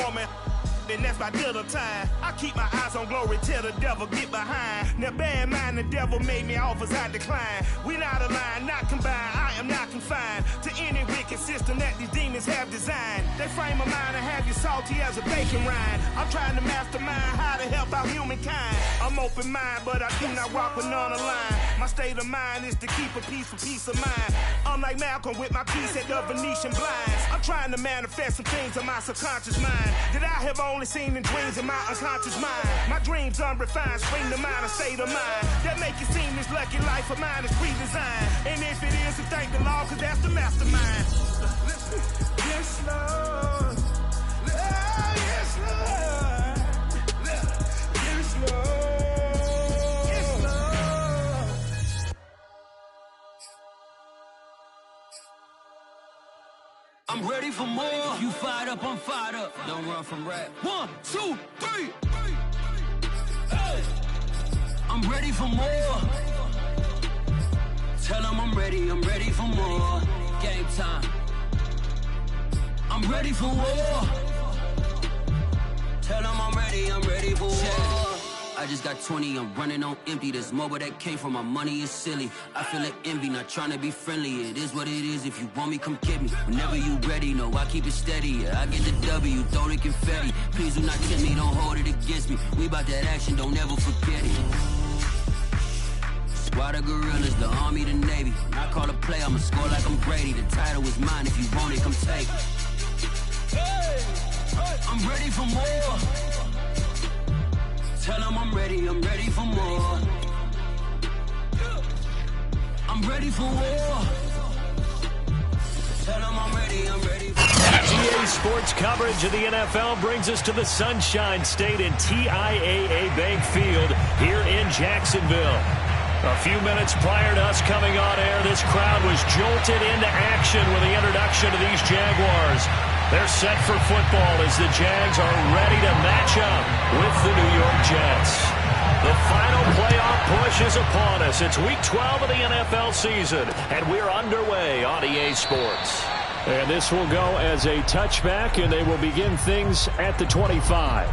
woman. And that's my dinner time. I keep my eyes on glory till the devil get behind. Now bad mind, the devil made me offers I decline. We not aligned, not combined. I am not confined to any wicked system that these demons have designed. They frame a mind and have you salty as a bacon rind. I'm trying to mastermind how to help out humankind. I'm open mind, but I do not walk with none aligned. My state of mind is to keep a peace for peace of mind. I'm like Malcolm with my piece at the Venetian blinds. I'm trying to manifest some things in my subconscious mind that I have only seen in dreams in my unconscious mind. My dreams unrefined, spring to mind, a state of mind that make it seem this lucky life of mine is pre-designed. And if it is, then thank the Lord, cause that's the mastermind. Yes, Lord. Yes, Lord. Yes, Lord. Yes, Lord. I'm ready for more. You fired up, I'm fired up. Don't run from rap. 1, 2, 3. Hey. I'm ready for more. Tell them I'm ready for more. Game time. I'm ready for war. Tell them I'm ready for war. I just got 20, I'm running on empty. This mobile that came from my money is silly. I feel like envy, not trying to be friendly. It is what it is, if you want me, come get me. Whenever you ready, no, I keep it steady. Yeah, I get the W, throw the confetti. Please do not tempt me, don't hold it against me. We about that action, don't ever forget it. Squad of gorillas, the army, the navy. When I call a play, I'ma score like I'm Brady. The title is mine, if you want it, come take it. I'm ready for more. Tell them I'm ready for more. I'm ready for war. Tell them I'm ready for war. TA Sports coverage of the NFL brings us to the Sunshine State and TIAA Bank Field here in Jacksonville. A few minutes prior to us coming on air, this crowd was jolted into action with the introduction of these Jaguars. They're set for football as the Jags are ready to match up with the New York Jets. The final playoff push is upon us. It's week 12 of the NFL season, and we're underway on EA Sports. And this will go as a touchback, and they will begin things at the 25.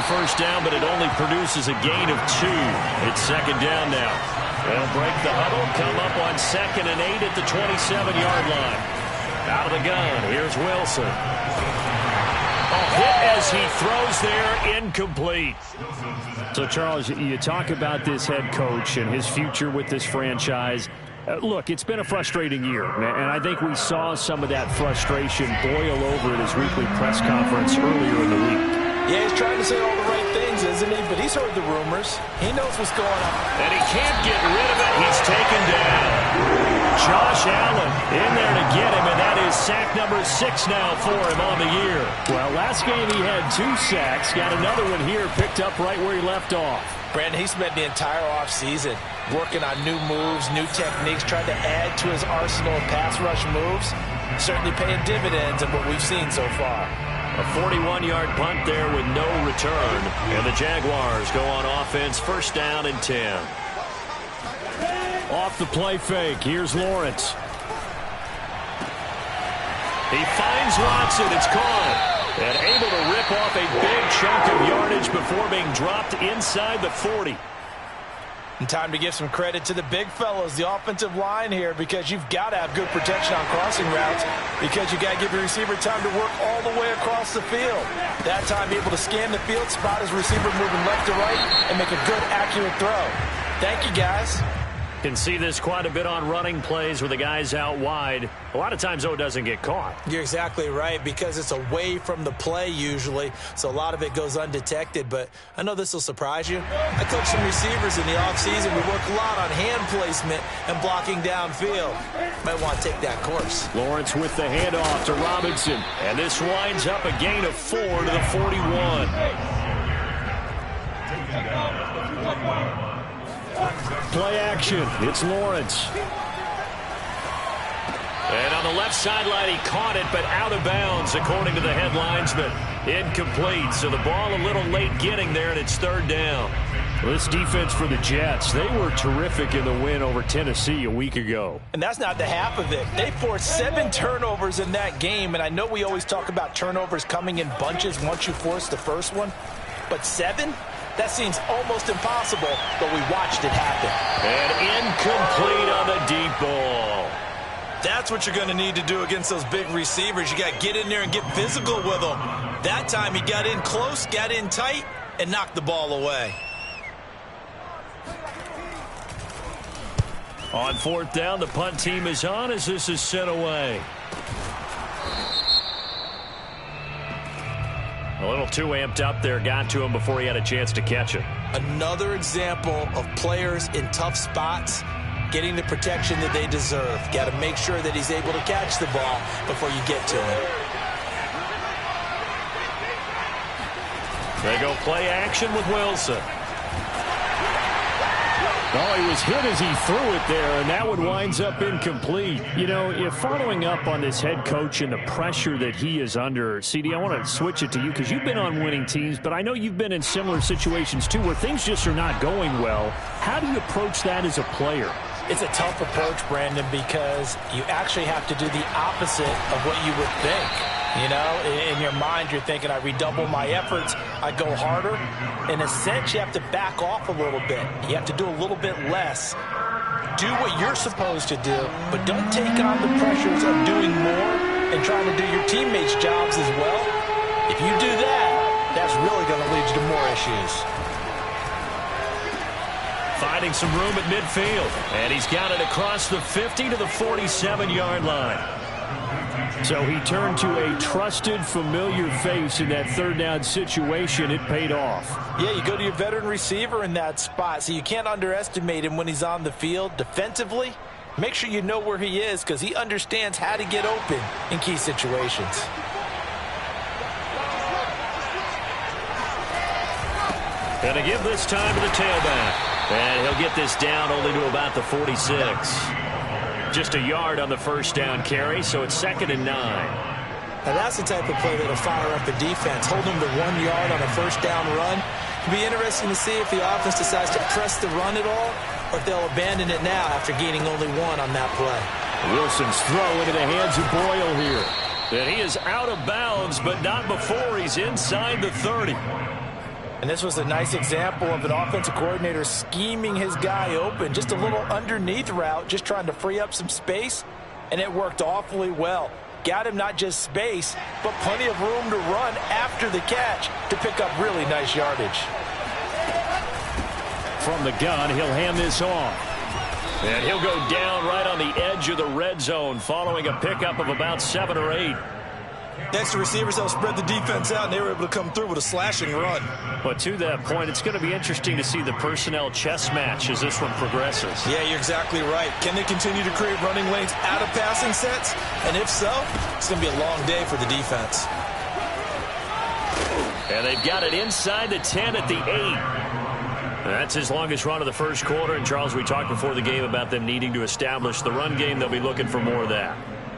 First down, but it only produces a gain of 2. It's second down now. They'll break the huddle, come up on 2nd and 8 at the 27-yard line. Out of the gun, here's Wilson. A hit as he throws there, incomplete. So, Charles, you talk about this head coach and his future with this franchise. Look, it's been a frustrating year, and I think we saw some of that frustration boil over at his weekly press conference earlier in the week. Yeah, he's trying to say all the right things, isn't he? But he's heard the rumors. He knows what's going on. And he can't get rid of it. He's taken down. Josh Allen in there to get him, and that is sack number 6 now for him on the year. Well, last game he had 2 sacks. Got another one here picked up right where he left off. Brandon, he spent the entire offseason working on new moves, new techniques, trying to add to his arsenal of pass rush moves. Certainly paying dividends in what we've seen so far. A 41-yard punt there with no return. And the Jaguars go on offense, first down and 10. Off the play fake, here's Lawrence. He finds Watson, it's caught. And able to rip off a big chunk of yardage before being dropped inside the 40. And time to give some credit to the big fellows, the offensive line here, because you've got to have good protection on crossing routes because you got to give your receiver time to work all the way across the field. That time able to scan the field, spot his receiver moving left to right, and make a good, accurate throw. Thank you, guys. Can see this quite a bit on running plays with the guys out wide. A lot of times, though, it doesn't get caught. You're exactly right, because it's away from the play usually, so a lot of it goes undetected. But I know this will surprise you. I coach some receivers in the offseason. We work a lot on hand placement and blocking downfield. Might want to take that course. Lawrence with the handoff to Robinson. And this winds up a gain of 4 to the 41. Play action. It's Lawrence. And on the left sideline, he caught it, but out of bounds, according to the headlinesman. Incomplete, so the ball a little late getting there, and it's third down. Well, this defense for the Jets, they were terrific in the win over Tennessee a week ago. And that's not the half of it. They forced 7 turnovers in that game, and I know we always talk about turnovers coming in bunches once you force the first one, but 7? That seems almost impossible, but we watched it happen. And incomplete on the deep ball. That's what you're going to need to do against those big receivers. You got to get in there and get physical with them. That time he got in close, got in tight, and knocked the ball away. On fourth down, the punt team is on as this is sent away. A little too amped up there, got to him before he had a chance to catch it. Another example of players in tough spots getting the protection that they deserve. Got to make sure that he's able to catch the ball before you get to him. They go play action with Wilson. Oh, he was hit as he threw it there, and that one winds up incomplete. You know, if following up on this head coach and the pressure that he is under, CD, I want to switch it to you because you've been on winning teams, but I know you've been in similar situations too where things just are not going well. How do you approach that as a player? It's a tough approach, Brandon, because you actually have to do the opposite of what you would think. You know, in your mind, you're thinking, I redouble my efforts, I go harder. In a sense, you have to back off a little bit. You have to do a little bit less. Do what you're supposed to do, but don't take on the pressures of doing more and trying to do your teammates' jobs as well. If you do that, that's really going to lead you to more issues. Finding some room at midfield, and he's got it across the 50 to the 47-yard line. So he turned to a trusted, familiar face in that third down situation. It paid off. Yeah, you go to your veteran receiver in that spot, so you can't underestimate him when he's on the field. Defensively, make sure you know where he is because he understands how to get open in key situations. Going to give this time to the tailback. And he'll get this down only to about the 46. Just a yard on the first down carry, so it's 2nd and 9. Now that's the type of play that'll fire up a defense. Hold them to 1 yard on a first down run. It'll be interesting to see if the offense decides to press the run at all or if they'll abandon it now after gaining only 1 on that play. Wilson's throw into the hands of Boyle here. And he is out of bounds, but not before he's inside the 30. And this was a nice example of an offensive coordinator scheming his guy open. Just a little underneath route, just trying to free up some space, and it worked awfully well. Got him not just space, but plenty of room to run after the catch to pick up really nice yardage. From the gun, he'll hand this off. And he'll go down right on the edge of the red zone following a pickup of about 7 or 8. Next, the receivers helped spread the defense out, and they were able to come through with a slashing run. But to that point, it's going to be interesting to see the personnel chess match as this one progresses. Yeah, you're exactly right. Can they continue to create running lanes out of passing sets? And if so, it's going to be a long day for the defense. And they've got it inside the 10 at the 8. That's his longest run of the first quarter. And, Charles, we talked before the game about them needing to establish the run game. They'll be looking for more of that.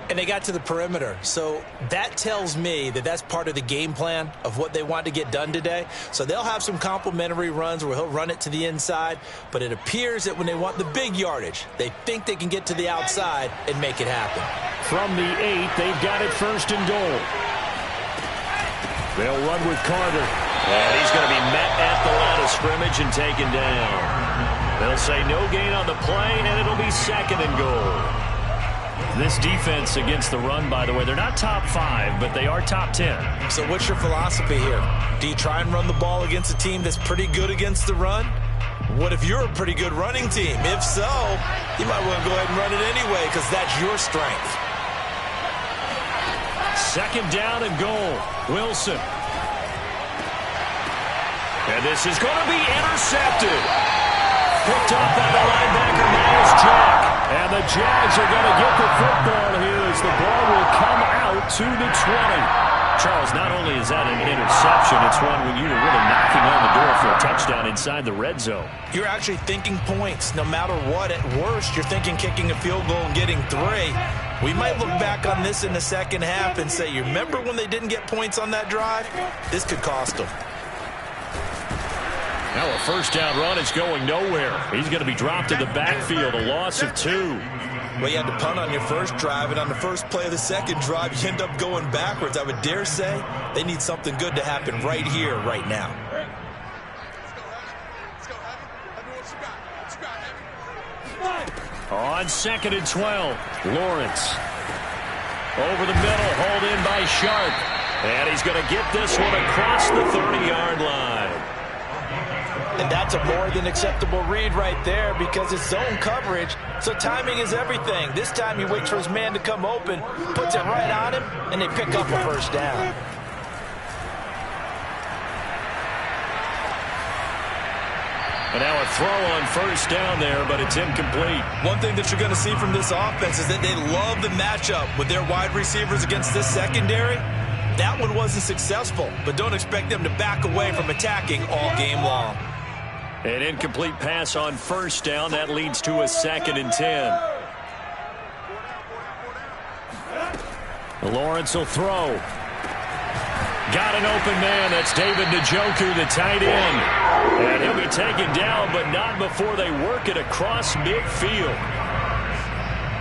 And they got to the perimeter. So that tells me that that's part of the game plan of what they want to get done today. So they'll have some complementary runs where he'll run it to the inside. But it appears that when they want the big yardage, they think they can get to the outside and make it happen. From the 8, they've got it 1st and goal. They'll run with Carter. And he's going to be met at the line of scrimmage and taken down. They'll say no gain on the play, and it'll be 2nd and goal. This defense against the run, by the way, they're not top 5, but they are top 10. So what's your philosophy here? Do you try and run the ball against a team that's pretty good against the run? What if you're a pretty good running team? If so, you might want to go ahead and run it anyway because that's your strength. 2nd down and goal. Wilson. And this is going to be intercepted. Picked up by the linebacker, Miles Jack. And the Jags are going to get the football here as the ball will come out to the 20. Charles, not only is that an interception, it's one when you're really knocking on the door for a touchdown inside the red zone. You're actually thinking points no matter what. At worst, you're thinking kicking a field goal and getting 3. We might look back on this in the second half and say, you remember when they didn't get points on that drive? This could cost them. Now a first down run is going nowhere. He's going to be dropped in the backfield, a loss of 2. Well, you had to punt on your first drive, and on the first play of the second drive, you end up going backwards. I would dare say they need something good to happen right here, right now. On 2nd and 12, Lawrence. Over the middle, hauled in by Sharp. And he's going to get this one across the 30-yard line. And that's a more than acceptable read right there because it's zone coverage, so timing is everything. This time he waits for his man to come open, puts it right on him, and they pick up a first down. And now a throw on first down there, but it's incomplete. One thing that you're going to see from this offense is that they love the matchup with their wide receivers against this secondary. That one wasn't successful, but don't expect them to back away from attacking all game long. An incomplete pass on first down. That leads to a 2nd and 10. Lawrence will throw. Got an open man. That's David Njoku, the tight end. And he'll be taken down, but not before they work it across midfield.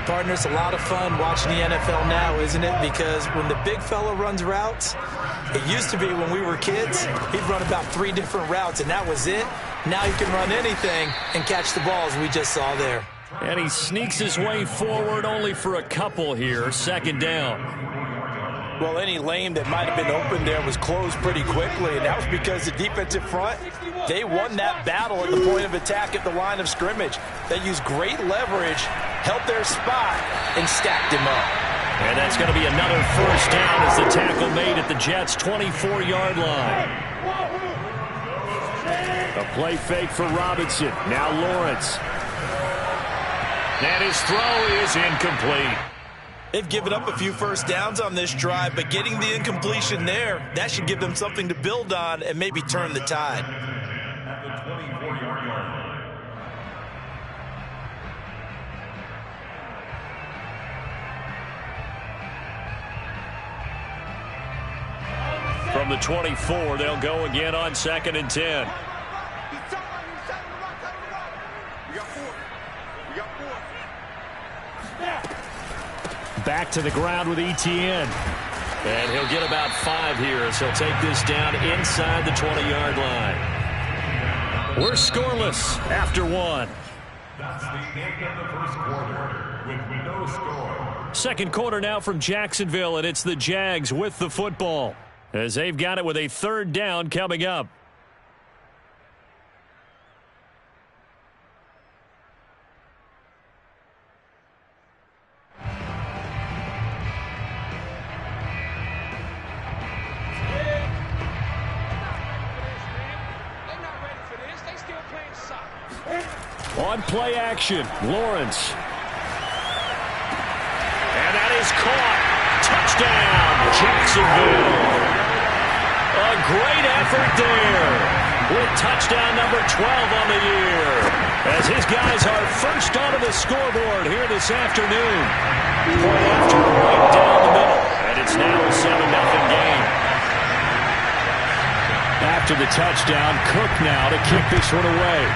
Partner, it's a lot of fun watching the NFL now, isn't it? Because when the big fella runs routes, it used to be when we were kids, he'd run about 3 different routes, and that was it. Now he can run anything and catch the balls we just saw there. And he sneaks his way forward only for a couple here. 2nd down. Well, any lane that might have been open there was closed pretty quickly, and that was because the defensive front, they won that battle at the point of attack at the line of scrimmage. They used great leverage, held their spot, and stacked him up. And that's going to be another first down as the tackle made at the Jets' 24-yard line. A play fake for Robinson. Now Lawrence. And his throw is incomplete. They've given up a few first downs on this drive, but getting the incompletion there, that should give them something to build on and maybe turn the tide. From the 24, they'll go again on 2nd and 10. Back to the ground with Etienne. And he'll get about 5 here as he'll take this down inside the 20-yard line. We're scoreless after 1. That's the end of the first quarter with no score. Second quarter now from Jacksonville, and it's the Jags with the football as they've got it with a 3rd down coming up. On play action, Lawrence. And that is caught. Touchdown, Jacksonville. A great effort there with touchdown number 12 on the year as his guys are first onto the scoreboard here this afternoon. Point after right down the middle, and it's now a 7-0 game. After the touchdown, Cook now to kick this one away.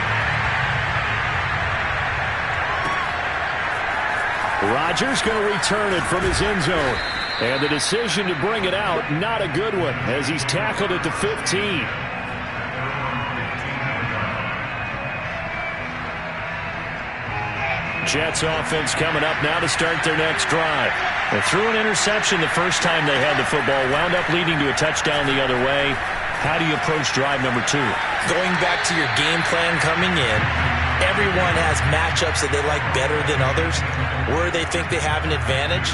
Rodgers going to return it from his end zone. And the decision to bring it out, not a good one, as he's tackled at the 15. Jets offense coming up now to start their next drive. They threw an interception the first time they had the football, wound up leading to a touchdown the other way. How do you approach drive number 2? Going back to your game plan coming in, everyone has matchups that they like better than others, where they think they have an advantage.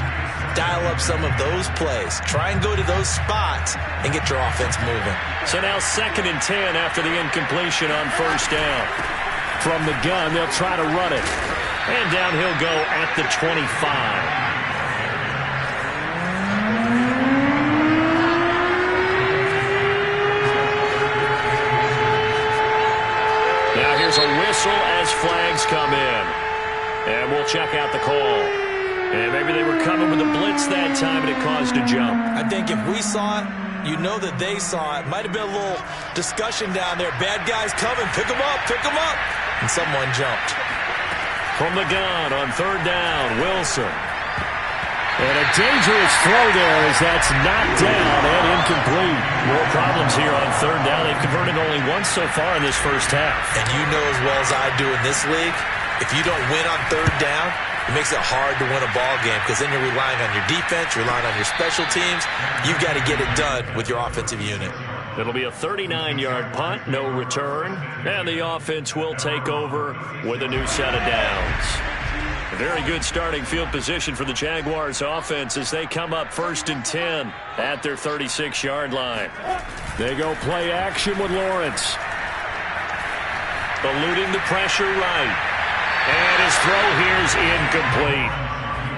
Dial up some of those plays. Try and go to those spots and get your offense moving. So now 2nd and 10 after the incompletion on first down. From the gun, they'll try to run it. And down he'll go at the 25. Now here's a whistle as flags come in. And we'll check out the call. And maybe they were coming with a blitz that time, and it caused a jump. I think if we saw it, you know that they saw it. Might have been a little discussion down there. Bad guys coming. Pick them up. Pick them up. And someone jumped. From the gun on third down, Wilson. And a dangerous throw there as that's knocked down and incomplete. More problems here on third down. They've converted only once so far in this first half. And you know as well as I do in this league, if you don't win on third down, it makes it hard to win a ball game because then you're relying on your defense, you're relying on your special teams. You've got to get it done with your offensive unit. It'll be a 39-yard punt, no return, and the offense will take over with a new set of downs. A very good starting field position for the Jaguars offense as they come up 1st and 10 at their 36-yard line. They go play action with Lawrence. Eluding the pressure right. And his throw here's incomplete.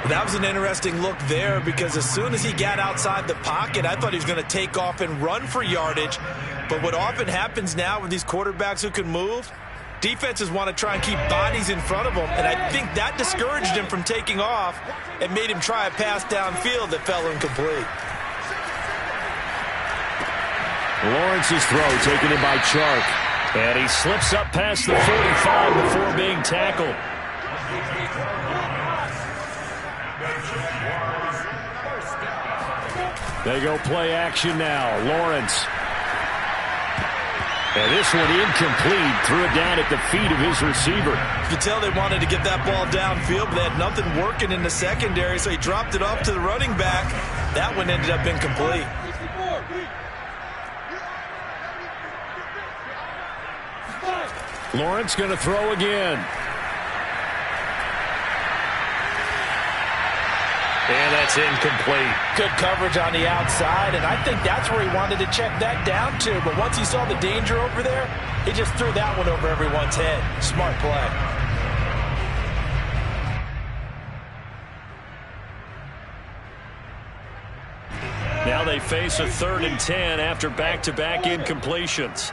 That was an interesting look there because as soon as he got outside the pocket, I thought he was going to take off and run for yardage. But what often happens now with these quarterbacks who can move, defenses want to try and keep bodies in front of them. And I think that discouraged him from taking off and made him try a pass downfield that fell incomplete. Lawrence's throw taken in by Chark. And he slips up past the 45 before being tackled. They go play action now. Lawrence. And this one incomplete. Threw it down at the feet of his receiver. You could tell they wanted to get that ball downfield, but they had nothing working in the secondary, so he dropped it off to the running back. That one ended up incomplete. Lawrence going to throw again. And that's incomplete. Good coverage on the outside, and I think that's where he wanted to check that down to. But once he saw the danger over there, he just threw that one over everyone's head. Smart play. Now they face a 3rd and 10 after back-to-back incompletions.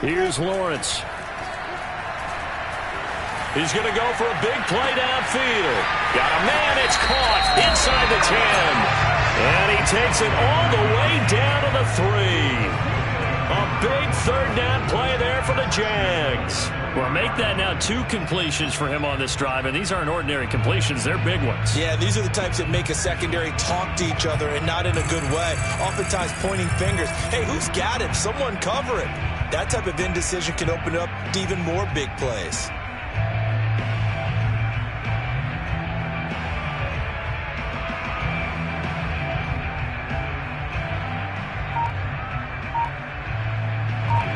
Here's Lawrence. He's going to go for a big play downfield. Got a man, it's caught inside the 10. And he takes it all the way down to the 3. A big 3rd down play there for the Jags. Well, make that now 2 completions for him on this drive, and these aren't ordinary completions. They're big ones. Yeah, these are the types that make a secondary talk to each other and not in a good way. Oftentimes pointing fingers. Hey, who's got him? Someone cover him. That type of indecision can open up to even more big plays.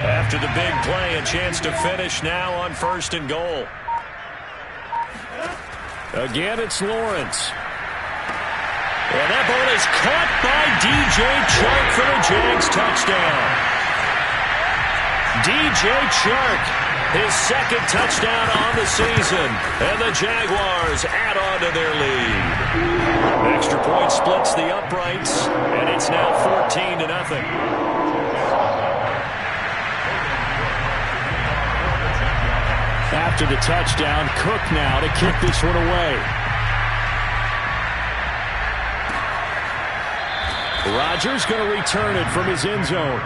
After the big play, a chance to finish now on 1st and goal. Again, it's Lawrence. And that ball is caught by DJ Chark for the Jags touchdown. DJ Chark, his 2nd touchdown on the season. And the Jaguars add on to their lead. Extra point splits the uprights, and it's now 14-0. After the touchdown, Cook now to kick this one away. Rodgers going to return it from his end zone.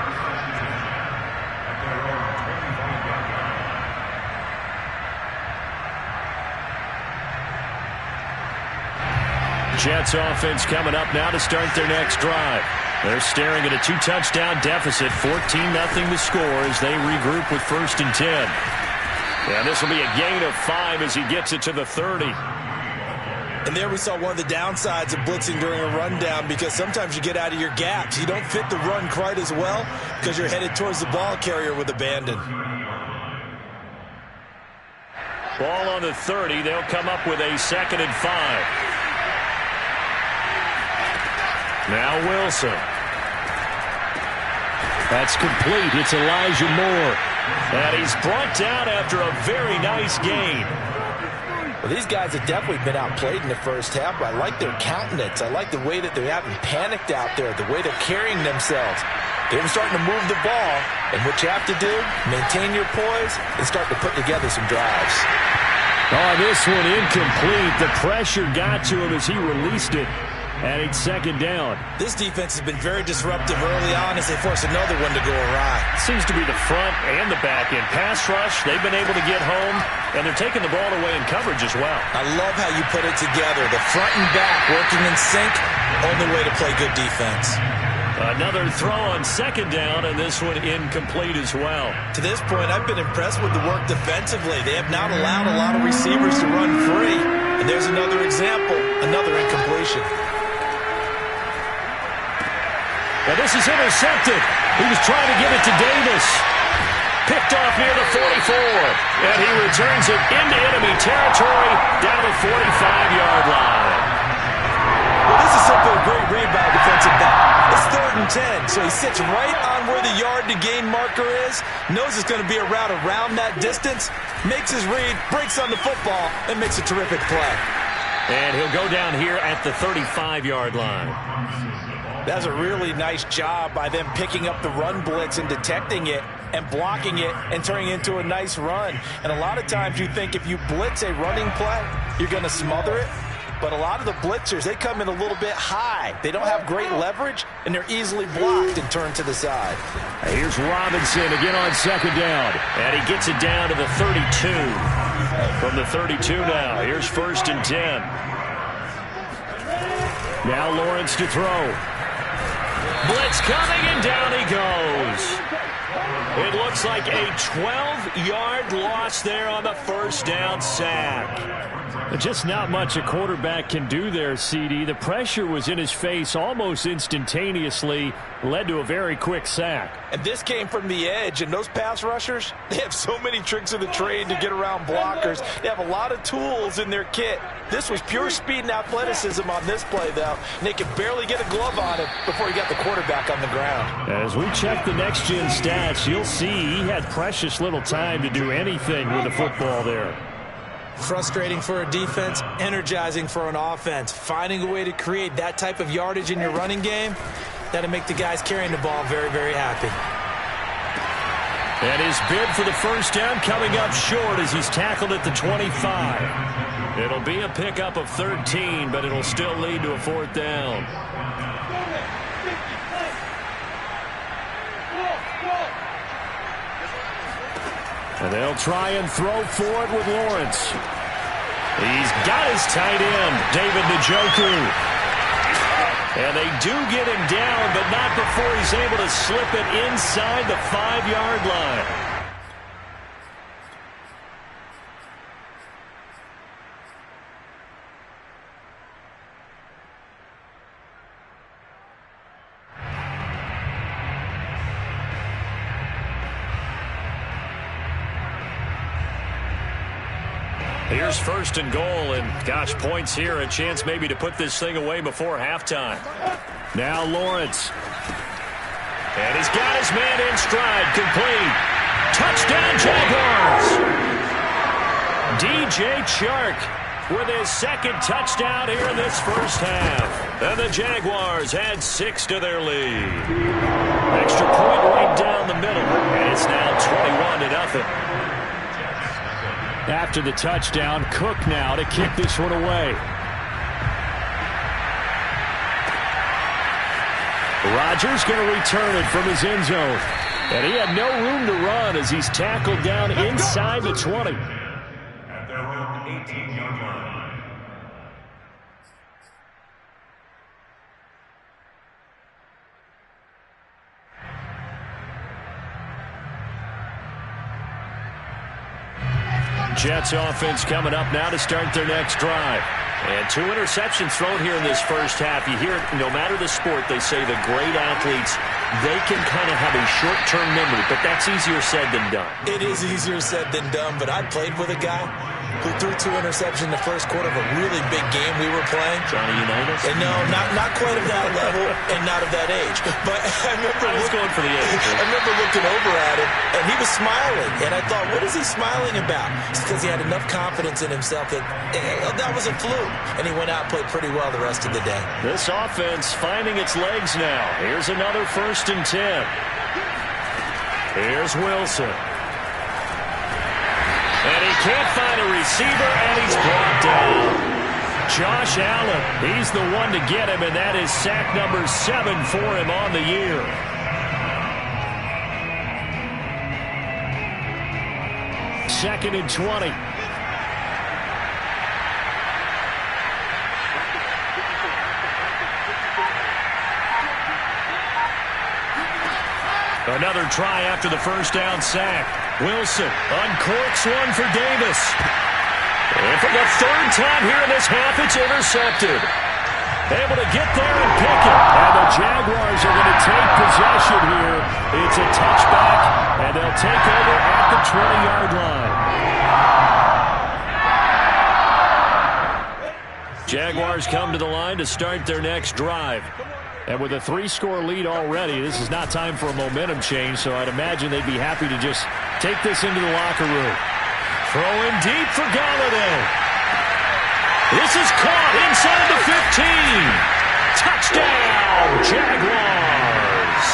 Jets offense coming up now to start their next drive. They're staring at a 2-touchdown deficit, 14-0 the score as they regroup with 1st and 10. And this will be a gain of 5 as he gets it to the 30. And there we saw one of the downsides of blitzing during a rundown because sometimes you get out of your gaps. You don't fit the run quite as well because you're headed towards the ball carrier with abandon. Ball on the 30. They'll come up with a 2nd and 5. Now Wilson. That's complete. It's Elijah Moore. And he's brought down after a very nice gain. Well, these guys have definitely been outplayed in the first half, but I like their countenance. I like the way that they haven't panicked out there, the way they're carrying themselves. They were starting to move the ball, and what you have to do, maintain your poise and start to put together some drives. Oh, this one incomplete. The pressure got to him as he released it. And it's second down. This defense has been very disruptive early on as they force another one to go awry. Seems to be the front and the back end. Pass rush, they've been able to get home, and they're taking the ball away in coverage as well. I love how you put it together. The front and back working in sync, only way to play good defense. Another throw on second down, and this one incomplete as well. To this point, I've been impressed with the work defensively. They have not allowed a lot of receivers to run free. And there's another example, another incompletion. Now this is intercepted. He was trying to give it to Davis. Picked off near the 44. And he returns it into enemy territory down the 45-yard line. Well, this is simply a great read by a defensive back. It's 3rd and 10, so he sits right on where the yard-to-gain marker is, knows it's going to be a route around that distance, makes his read, breaks on the football, and makes a terrific play. And he'll go down here at the 35-yard line. That's a really nice job by them picking up the run blitz and detecting it and blocking it and turning it into a nice run. And a lot of times you think if you blitz a running play, you're going to smother it. But a lot of the blitzers, they come in a little bit high. They don't have great leverage, and they're easily blocked and turned to the side. Here's Robinson again on second down. And he gets it down to the 32. From the 32 now, here's 1st and 10. Now Lawrence to throw. Blitz coming, and down he goes. It looks like a 12-yard loss there on the first down sack. Just not much a quarterback can do there, CD. The pressure was in his face almost instantaneously, led to a very quick sack. And this came from the edge, and those pass rushers, they have so many tricks of the trade to get around blockers. They have a lot of tools in their kit. This was pure speed and athleticism on this play, though, and they could barely get a glove on him before he got the quarterback on the ground. As we check the next-gen stats, you'll see he had precious little time to do anything with the football there. Frustrating for a defense, energizing for an offense. Finding a way to create that type of yardage in your running game, that'll make the guys carrying the ball very, very happy. And his bid for the first down coming up short as he's tackled at the 25. It'll be a pickup of 13, but it'll still lead to a 4th down. And they'll try and throw forward with Lawrence. He's got his tight end, David Njoku. And they do get him down, but not before he's able to slip it inside the 5-yard line. Here's 1st and goal, and gosh, points here, a chance maybe to put this thing away before halftime. Now Lawrence. And he's got his man in stride, complete. Touchdown Jaguars! DJ Chark with his 2nd touchdown here in this first half. And the Jaguars add 6 to their lead. Extra point right down the middle, and it's now 21-0. After the touchdown, Cook now to kick this one away. Rodgers going to return it from his end zone. And he had no room to run as he's tackled down inside the 20. At their own 18-yard line. Jets offense coming up now to start their next drive. And 2 interceptions thrown here in this first half. You hear it, no matter the sport, they say the great athletes, they can kind of have a short-term memory, but that's easier said than done. It is easier said than done, but I played with a guy. who threw 2 interceptions in the first quarter of a really big game we were playing. Johnny Unitas? And no, not quite of that level and not of that age. But I was going for the age. I remember looking over at him, and he was smiling. And I thought, what is he smiling about? It's because he had enough confidence in himself that that was a fluke. And he went out and played pretty well the rest of the day. This offense finding its legs now. Here's another 1st and 10. Here's Wilson. And he can't find a receiver, and he's brought down. Josh Allen, he's the one to get him, and that is sack number 7 for him on the year. Second and 20. Another try after the first down sack. Wilson uncorks one for Davis. And for the 3rd time here in this half, it's intercepted. Able to get there and pick it. And the Jaguars are going to take possession here. It's a touchback, and they'll take over at the 20-yard line. Jaguars come to the line to start their next drive. And with a 3-score lead already, this is not time for a momentum change, so I'd imagine they'd be happy to just take this into the locker room. Throwing deep for Galladay. This is caught inside the 15. Touchdown, Jaguars.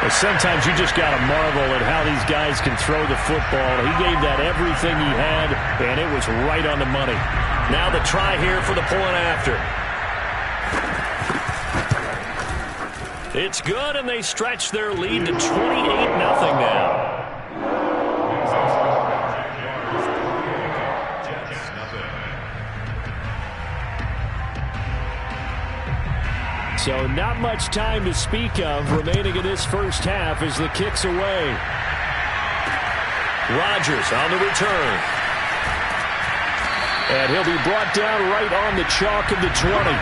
Well, sometimes you just got to marvel at how these guys can throw the football. He gave that everything he had, and it was right on the money. Now the try here for the point after. It's good, and they stretch their lead to 28-0 now. So not much time to speak of remaining in this first half as the kick's away. Rodgers on the return. And he'll be brought down right on the chalk of the 20.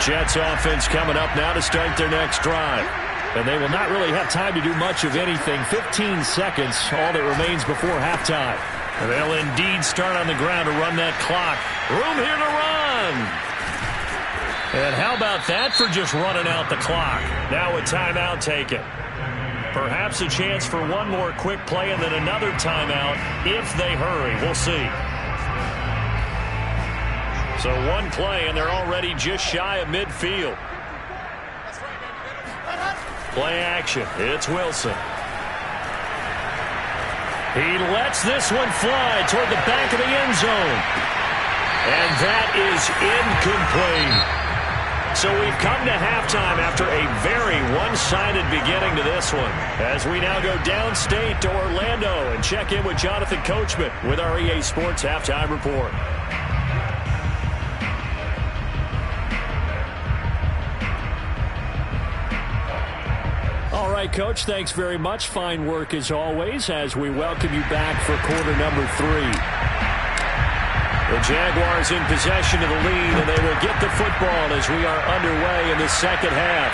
Jets offense coming up now to start their next drive. And they will not really have time to do much of anything. 15 seconds, all that remains before halftime. And they'll indeed start on the ground to run that clock. Room here to run. And how about that for just running out the clock? Now a timeout taken. Perhaps a chance for one more quick play and then another timeout if they hurry. We'll see. So one play, and they're already just shy of midfield. Play action. It's Wilson. He lets this one fly toward the back of the end zone. And that is incomplete. So we've come to halftime after a very one-sided beginning to this one. As we now go downstate to Orlando and check in with Jonathan Coachman with our EA Sports Halftime Report. All right, Coach, thanks very much. Fine work as always as we welcome you back for quarter number 3. The Jaguars in possession of the lead, and they will get the football as we are underway in the second half.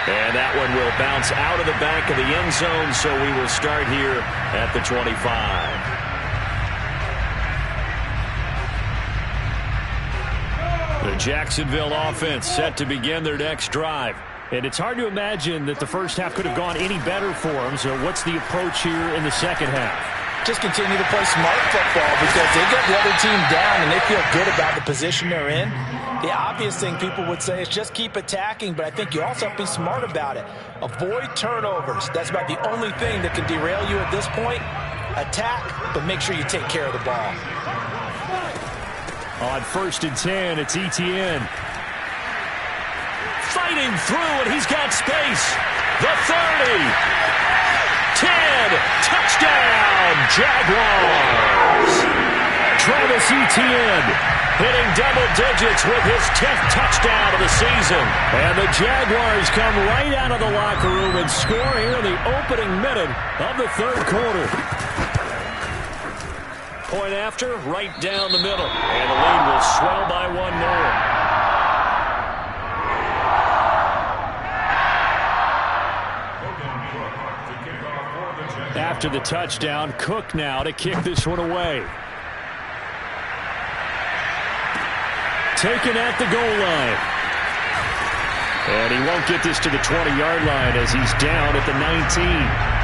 And that one will bounce out of the back of the end zone, so we will start here at the 25. The Jacksonville offense set to begin their next drive. And it's hard to imagine that the first half could have gone any better for them. So what's the approach here in the second half? Just continue to play smart football because they get the other team down and they feel good about the position they're in. The obvious thing people would say is just keep attacking, but I think you also have to be smart about it. Avoid turnovers. That's about the only thing that can derail you at this point. Attack, but make sure you take care of the ball. On 1st and 10, it's Etienne. Fighting through, and he's got space. The 30. 10. Touchdown, Jaguars. Travis Etienne hitting double digits with his 10th touchdown of the season. And the Jaguars come right out of the locker room and score here in the opening minute of the third quarter. point after, right down the middle. And the lead will swell by one more. After the touchdown, Cook now to kick this one away. Taken at the goal line. And he won't get this to the 20-yard line as he's down at the 19.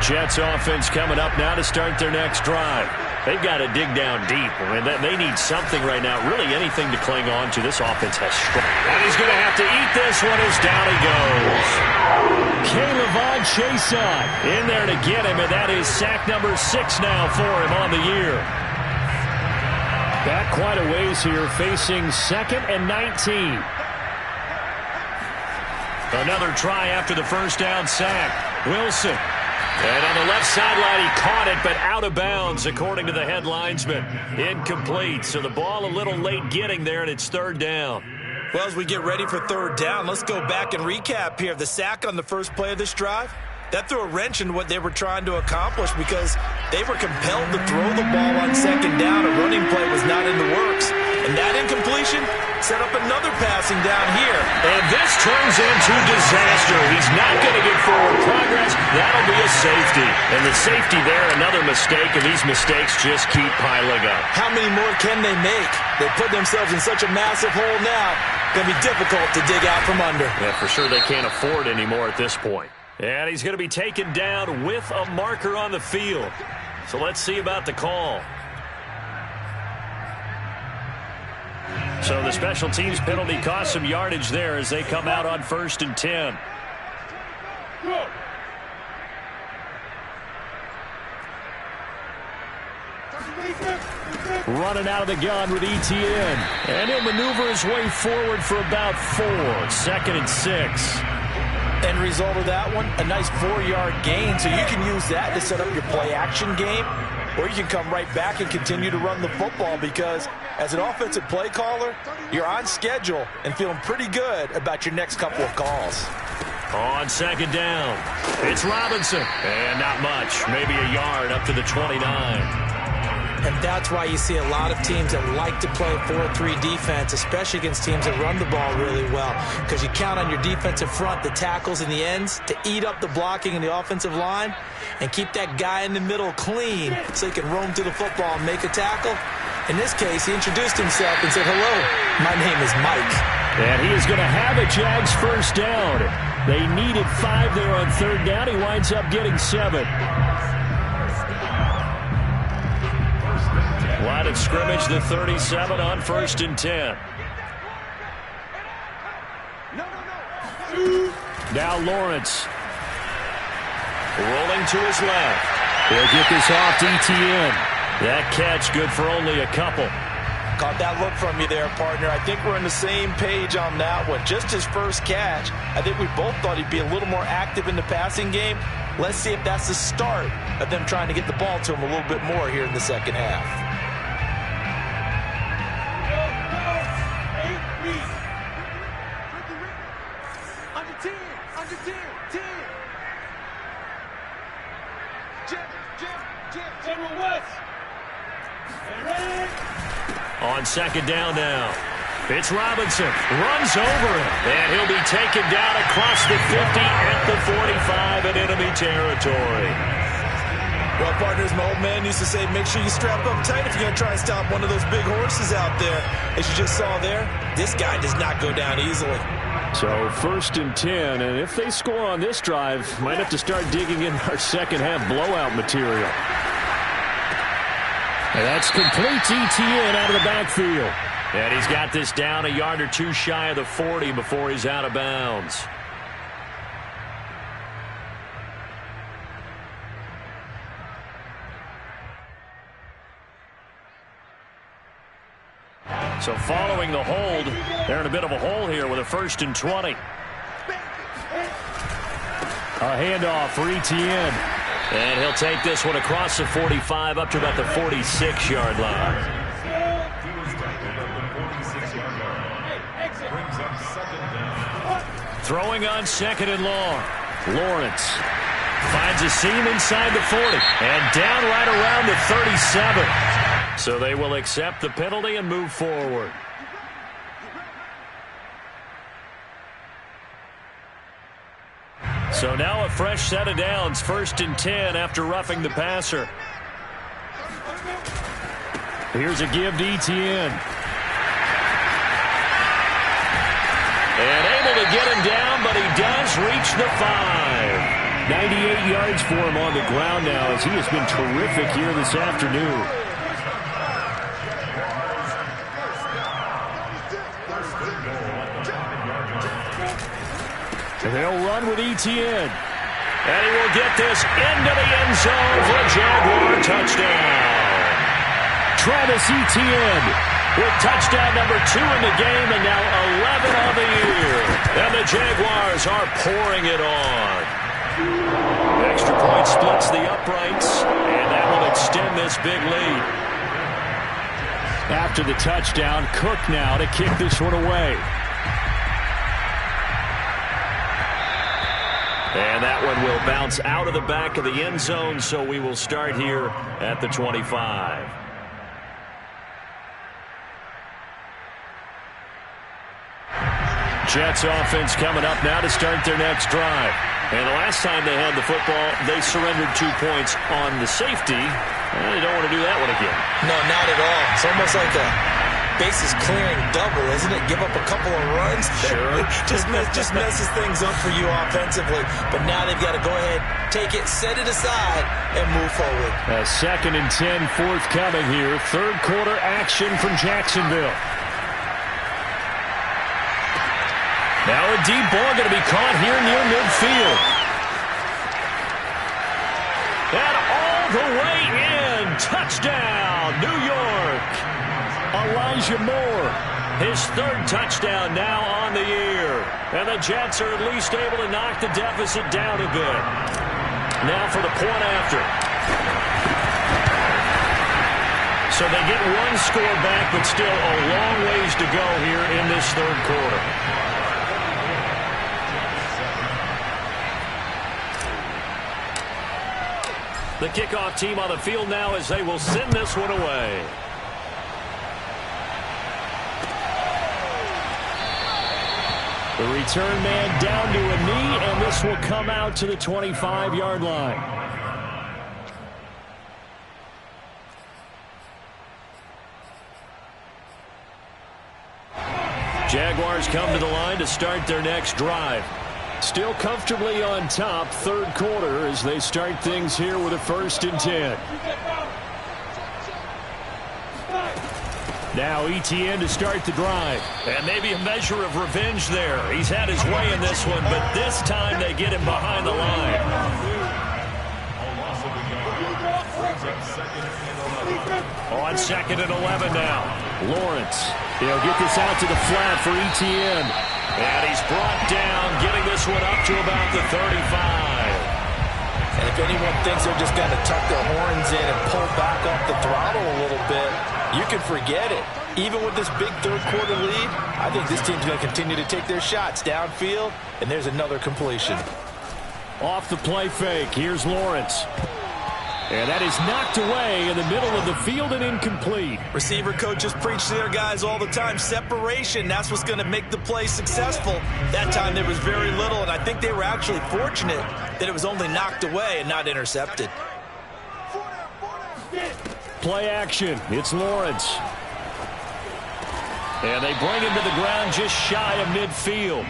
Jets offense coming up now to start their next drive. They've got to dig down deep. I mean, they need something right now, really anything to cling on to. This offense has strength. And he's going to have to eat this one as down he goes. K'Lavon Chaisson in there to get him, and that is sack number 6 now for him on the year. Back quite a ways here, facing 2nd and 19. Another try after the first down sack. Wilson. And on the left sideline, he caught it, but out of bounds, according to the head linesman. Incomplete. So the ball a little late getting there, and it's 3rd down. Well, as we get ready for 3rd down, let's go back and recap here. The sack on the first play of this drive, that threw a wrench in what they were trying to accomplish because they were compelled to throw the ball on 2nd down. A running play was not in the works. And that incompletion set up another passing down here. And this turns into disaster. He's not going to get forward progress. That'll be a safety. And the safety there, another mistake, and these mistakes just keep piling up. How many more can they make? They put themselves in such a massive hole now. Going to be difficult to dig out from under. Yeah, for sure they can't afford anymore at this point. And he's going to be taken down with a marker on the field. So let's see about the call. So the special teams penalty cost some yardage there as they come out on 1st and 10. Running out of the gun with Etienne. And he'll maneuver his way forward for about 4. 2nd and 6. End result of that one, a nice 4-yard gain. So you can use that to set up your play-action game. Or you can come right back and continue to run the football because as an offensive play caller, you're on schedule and feeling pretty good about your next couple of calls. On 2nd down, it's Robinson. And not much, maybe a yard up to the 29. And that's why you see a lot of teams that like to play 4-3 defense, especially against teams that run the ball really well, because you count on your defensive front, the tackles and the ends, to eat up the blocking in the offensive line and keep that guy in the middle clean so he can roam through the football and make a tackle. In this case, he introduced himself and said, "Hello, my name is Mike." And he is going to have a Jags first down. They needed 5 there on 3rd down. He winds up getting 7. Line of scrimmage, the 37 on 1st and 10. Now Lawrence. Rolling to his left. He'll get this off to Etienne. That catch good for only a couple. Caught that look from you there, partner. I think we're on the same page on that one. Just his first catch, I think we both thought he'd be a little more active in the passing game. Let's see if that's the start of them trying to get the ball to him a little bit more here in the second half. On 2nd down now. It's Robinson. Runs over him. And he'll be taken down across the 50 at the 45 in enemy territory. Well, partners, my old man used to say, make sure you strap up tight if you're going to try and stop one of those big horses out there. As you just saw there, this guy does not go down easily. So 1st and 10, and if they score on this drive, might have to start digging in our second half blowout material. And that's complete to Etienne out of the backfield. And he's got this down a yard or 2 shy of the 40 before he's out of bounds. So following the hold, they're in a bit of a hole here with a 1st and 20. A handoff for Etienne. And he'll take this one across the 45 up to about the 46-yard line. Throwing on 2nd and long. Lawrence finds a seam inside the 40 and down right around the 37. So they will accept the penalty and move forward. So now a fresh set of downs, 1st and 10 after roughing the passer. Here's a give to Etienne. And able to get him down, but he does reach the 5. 98 yards for him on the ground now as he has been terrific here this afternoon. And they'll run with Etienne. And he will get this into the end zone for a Jaguar touchdown. Travis Etienne with touchdown number 2 in the game and now 11 on the year. And the Jaguars are pouring it on. Extra point splits the uprights, and that will extend this big lead. After the touchdown, Cook now to kick this one away. And that one will bounce out of the back of the end zone, so we will start here at the 25. Jets offense coming up now to start their next drive. And the last time they had the football, they surrendered 2 points on the safety. And they don't want to do that one again. No, not at all. It's almost like a bases clearing double, isn't it? Give up a couple of runs. Sure. just messes things up for you offensively. But now they've got to go ahead, take it, set it aside, and move forward. 2nd and 10 forthcoming here. 3rd quarter action from Jacksonville. Now a deep ball going to be caught here near midfield. And all the way in. Touchdown, New York. Elijah Moore, his 3rd touchdown now on the year. And the Jets are at least able to knock the deficit down a bit. Now for the point after. So they get 1 score back, but still a long ways to go here in this 3rd quarter. The kickoff team on the field now as they will send this one away. The return man down to a knee, and this will come out to the 25-yard line. Jaguars come to the line to start their next drive. Still comfortably on top, 3rd quarter as they start things here with a 1st and 10. Now Etienne to start the drive. And maybe a measure of revenge there. He's had his way in this one, but this time they get him behind the line. On 2nd and 11 now. Lawrence. He'll get this out to the flat for Etienne. And he's brought down, getting this one up to about the 35. And if anyone thinks they're just going to tuck their horns in and pull back off the throttle a little bit, you can forget it. Even with this big 3rd quarter lead, I think this team's going to continue to take their shots downfield, and there's another completion. Off the play fake, here's Lawrence. And that is knocked away in the middle of the field and incomplete. Receiver coaches preach to their guys all the time. Separation, that's what's going to make the play successful. That time there was very little, and I think they were actually fortunate that it was only knocked away and not intercepted. Play action, it's Lawrence. And they bring him to the ground just shy of midfield.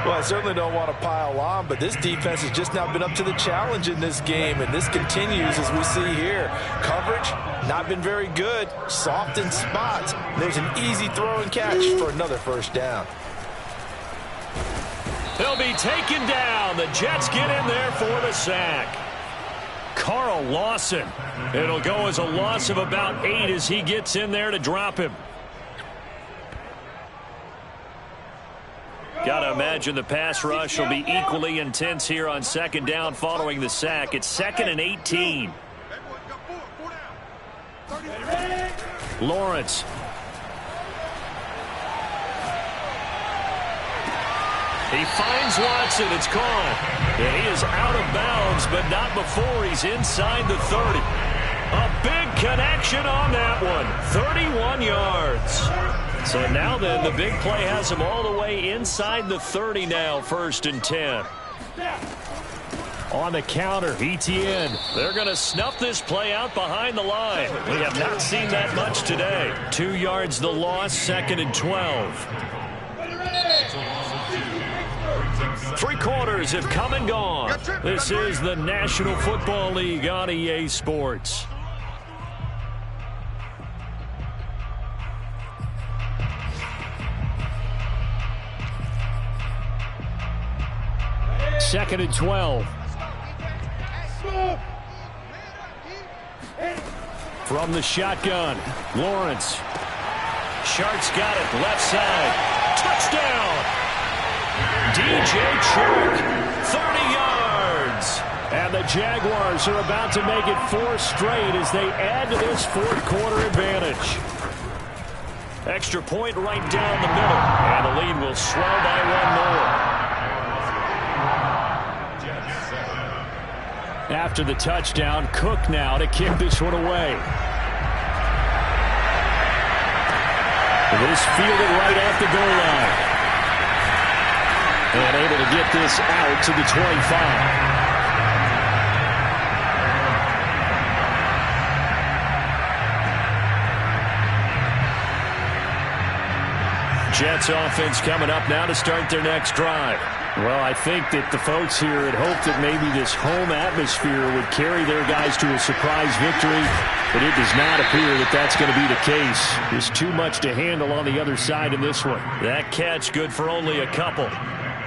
Well, I certainly don't want to pile on, but this defense has just not been up to the challenge in this game, and this continues as we see here. Coverage, not been very good. Soft in spots. There's an easy throw and catch for another 1st down. He'll be taken down. The Jets get in there for the sack. Carl Lawson. It'll go as a loss of about 8 as he gets in there to drop him. Got to imagine the pass rush will be equally intense here on 2nd down following the sack. It's 2nd and 18. Lawrence. He finds Watson. It's caught. And he is out of bounds, but not before he's inside the 30. A big connection on that one. 31 yards. So now then, the big play has him all the way inside the 30 now, 1st and 10. On the counter, ETN. They're going to snuff this play out behind the line. We have not seen that much today. 2 yards the loss, 2nd and 12. 3 quarters have come and gone. This is the National Football League on EA Sports. Second and 12. From the shotgun, Lawrence. Shark's got it, left side. Touchdown! DJ Chark, 30 yards. And the Jaguars are about to make it 4 straight as they add to this 4th quarter advantage. Extra point right down the middle. And the lead will swell by 1 more. After the touchdown, Cook now to kick this one away. This fielded right at the goal line. And able to get this out to the 25. Jets offense coming up now to start their next drive. Well, I think that the folks here had hoped that maybe this home atmosphere would carry their guys to a surprise victory, but it does not appear that that's going to be the case. There's too much to handle on the other side in this one. That catch good for only a couple.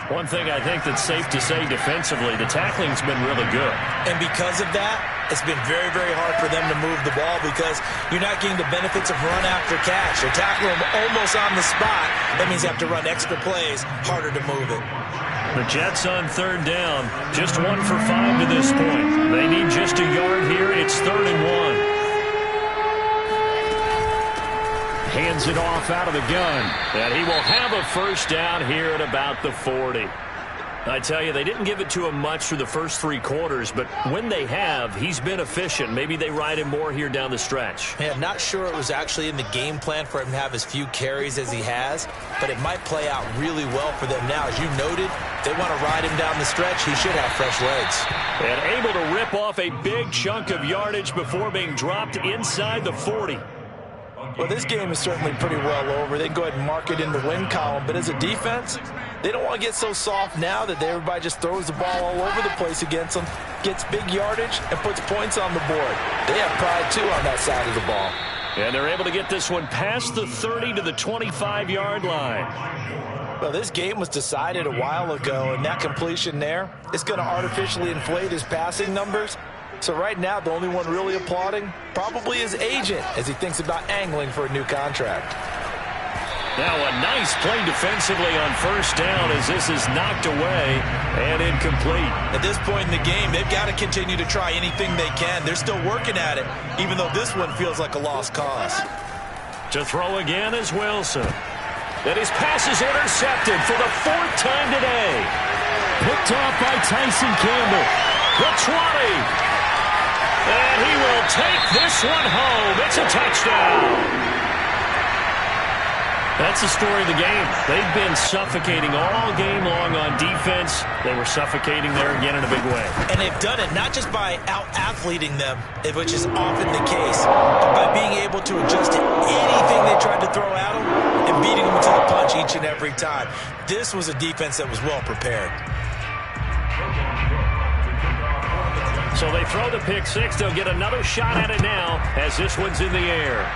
One thing I think that's safe to say defensively, the tackling's been really good. And because of that, it's been very, very hard for them to move the ball because you're not getting the benefits of run after catch. They're tackling them almost on the spot. That means you have to run extra plays, harder to move it. The Jets on 3rd down, just 1 for 5 to this point. They need just a yard here. It's 3rd and 1. Hands it off out of the gun. And he will have a 1st down here at about the 40. I tell you, they didn't give it to him much through the first 3 quarters, but when they have, he's been efficient. Maybe they ride him more here down the stretch. Yeah, not sure it was actually in the game plan for him to have as few carries as he has, but it might play out really well for them now. As you noted, they want to ride him down the stretch. He should have fresh legs. And able to rip off a big chunk of yardage before being dropped inside the 40. Well, this game is certainly pretty well over. They can go ahead and mark it in the win column. But as a defense, they don't want to get so soft now that everybody just throws the ball all over the place against them, gets big yardage, and puts points on the board. They have pride, too, on that side of the ball. And they're able to get this one past the 30 to the 25-yard line. Well, this game was decided a while ago, and that completion there is going to artificially inflate his passing numbers. So right now, the only one really applauding probably his agent as he thinks about angling for a new contract. Now a nice play defensively on 1st down as this is knocked away and incomplete. At this point in the game, they've got to continue to try anything they can. They're still working at it, even though this one feels like a lost cause. To throw again is Wilson. And his pass is intercepted for the 4th time today. Picked off by Tyson Campbell. The 20. And he will take this one home. It's a touchdown. That's the story of the game. They've been suffocating all game long on defense. They were suffocating there again in a big way. And they've done it not just by out-athleting them, which is often the case, but by being able to adjust to anything they tried to throw at them and beating them to the punch each and every time. This was a defense that was well prepared. So they throw the pick 6. They'll get another shot at it now as this one's in the air.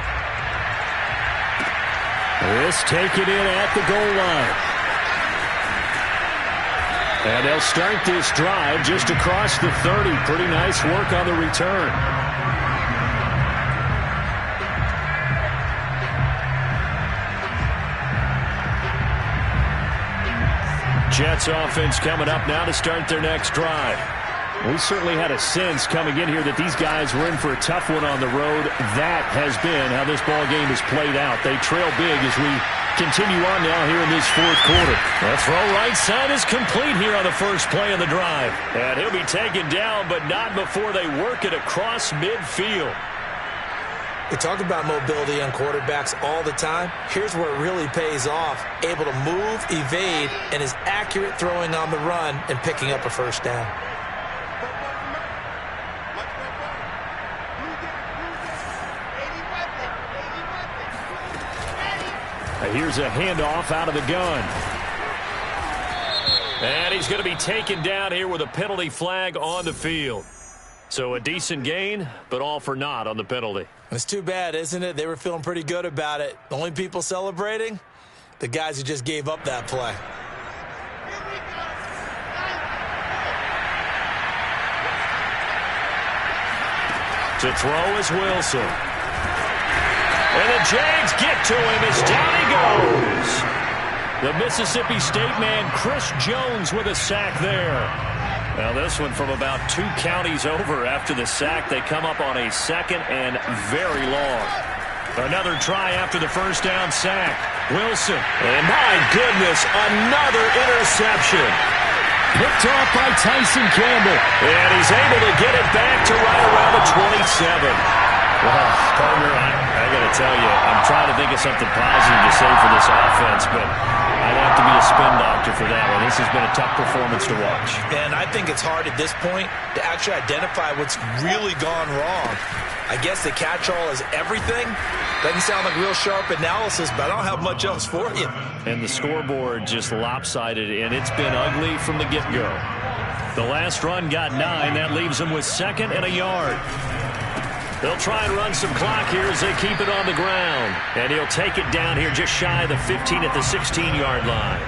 This taken in at the goal line. And they'll start this drive just across the 30. Pretty nice work on the return. Jets offense coming up now to start their next drive. We certainly had a sense coming in here that these guys were in for a tough one on the road. That has been how this ball game has played out. They trail big as we continue on now here in this fourth quarter. The throw right side is complete here on the first play of the drive. And he'll be taken down, but not before they work it across midfield. We talk about mobility on quarterbacks all the time. Here's where it really pays off. Able to move, evade, and is accurate throwing on the run and picking up a first down. Here's a handoff out of the gun. And he's going to be taken down here with a penalty flag on the field. So a decent gain, but all for naught on the penalty. It's too bad, isn't it? They were feeling pretty good about it. The only people celebrating? The guys who just gave up that play. To throw is Wilson. And the Jags get to him as down he goes. The Mississippi State man, Chris Jones, with a sack there. Now this one from about 2 counties over. After the sack, they come up on a second and very long. Another try after the first down sack. Wilson. And my goodness, another interception. Picked off by Tyson Campbell. And he's able to get it back to right around the 27. Well, partner, I got to tell you, I'm trying to think of something positive to say for this offense, but I'd have to be a spin doctor for that one. This has been a tough performance to watch. And I think it's hard at this point to actually identify what's really gone wrong. I guess the catch-all is everything. Doesn't sound like real sharp analysis, but I don't have much else for you. And the scoreboard just lopsided, and it's been ugly from the get-go. The last run got 9. That leaves them with 2nd and a yard. They'll try and run some clock here as they keep it on the ground. And he'll take it down here just shy of the 15 at the 16-yard line.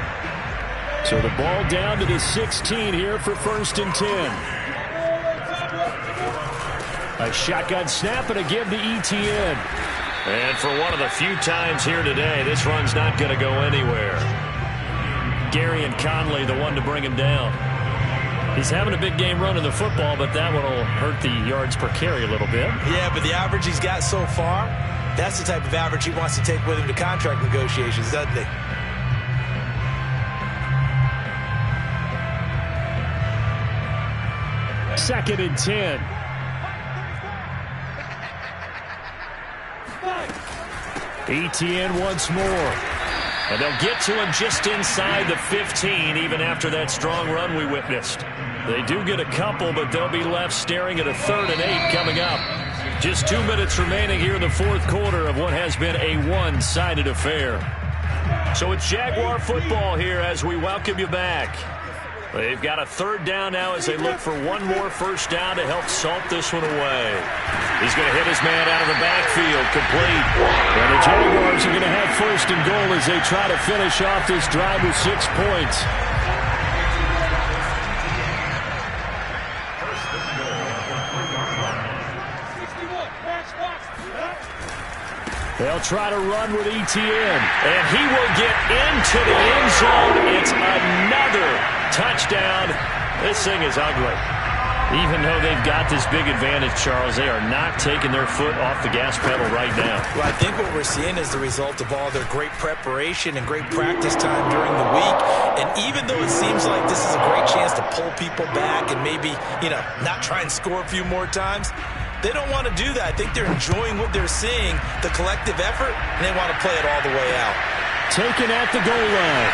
So the ball down to the 16 here for 1st and 10. A shotgun snap and a give to ETN. And for one of the few times here today, this run's not going to go anywhere. Gary and Conley, the one to bring him down. He's having a big game running the football, but that one will hurt the yards per carry a little bit. Yeah, but the average he's got so far, that's the type of average he wants to take with him to contract negotiations, doesn't he? Second and 10. ETN once more. And they'll get to him just inside the 15, even after that strong run we witnessed. They do get a couple, but they'll be left staring at a 3rd and 8 coming up. Just 2 minutes remaining here in the fourth quarter of what has been a one-sided affair. So it's Jaguar football here as we welcome you back. They've got a 3rd down now as they look for one more first down to help salt this one away. He's going to hit his man out of the backfield, complete. And the Jaguars are going to have 1st and goal as they try to finish off this drive with 6 points. They'll try to run with ETN, and he will get into the end zone. It's another touchdown. This thing is ugly. Even though they've got this big advantage, Charles, they are not taking their foot off the gas pedal right now. Well, I think what we're seeing is the result of all their great preparation and great practice time during the week. And even though it seems like this is a great chance to pull people back and maybe, not try and score a few more times, they don't want to do that. I think they're enjoying what they're seeing, the collective effort, and they want to play it all the way out. Taken at the goal line.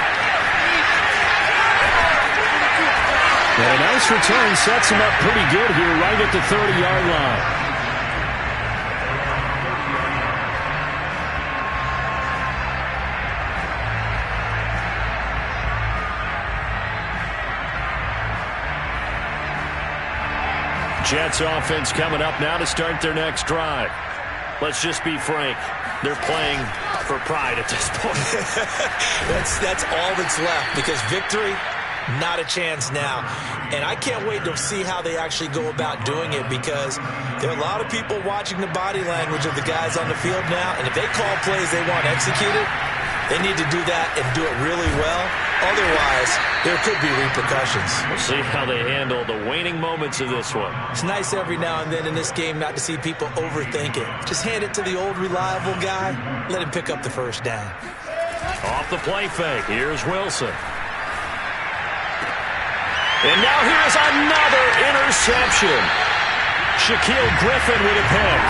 And a nice return sets him up pretty good here right at the 30-yard line. Jets offense coming up now to start their next drive. Let's just be frank. They're playing for pride at this point. That's all that's left because victory, not a chance now. And I can't wait to see how they actually go about doing it because there are a lot of people watching the body language of the guys on the field now. And if they call plays they want executed, they need to do that and do it really well. Otherwise, there could be repercussions. We'll see how they handle the waning moments of this one. It's nice every now and then in this game not to see people overthink it. Just hand it to the old reliable guy. Let him pick up the first down. Off the play fake, here's Wilson. And now here's another interception. Shaquille Griffin with a pick.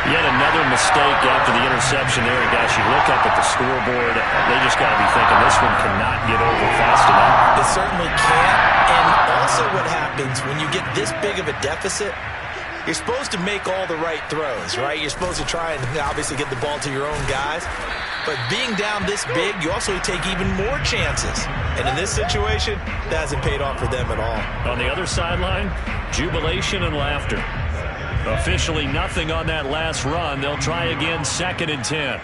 Yet another mistake after the interception there. And guys, you look up at the scoreboard, they just got to be thinking this one cannot get over fast enough. It certainly can't. And also what happens when you get this big of a deficit, you're supposed to make all the right throws, right? You're supposed to try and obviously get the ball to your own guys. But being down this big, you also take even more chances. And in this situation, that hasn't paid off for them at all. On the other sideline, jubilation and laughter. Officially nothing on that last run. They'll try again, 2nd and 10.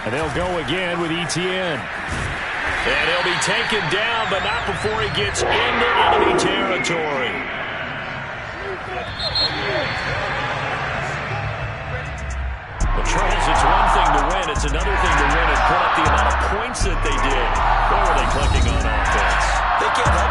And they'll go again with ETN. And he'll be taken down, but not before he gets into enemy territory. Well, Charles, it's one thing to win. It's another thing to win and put up the amount of points that they did. Where were they clicking on offense? They can't help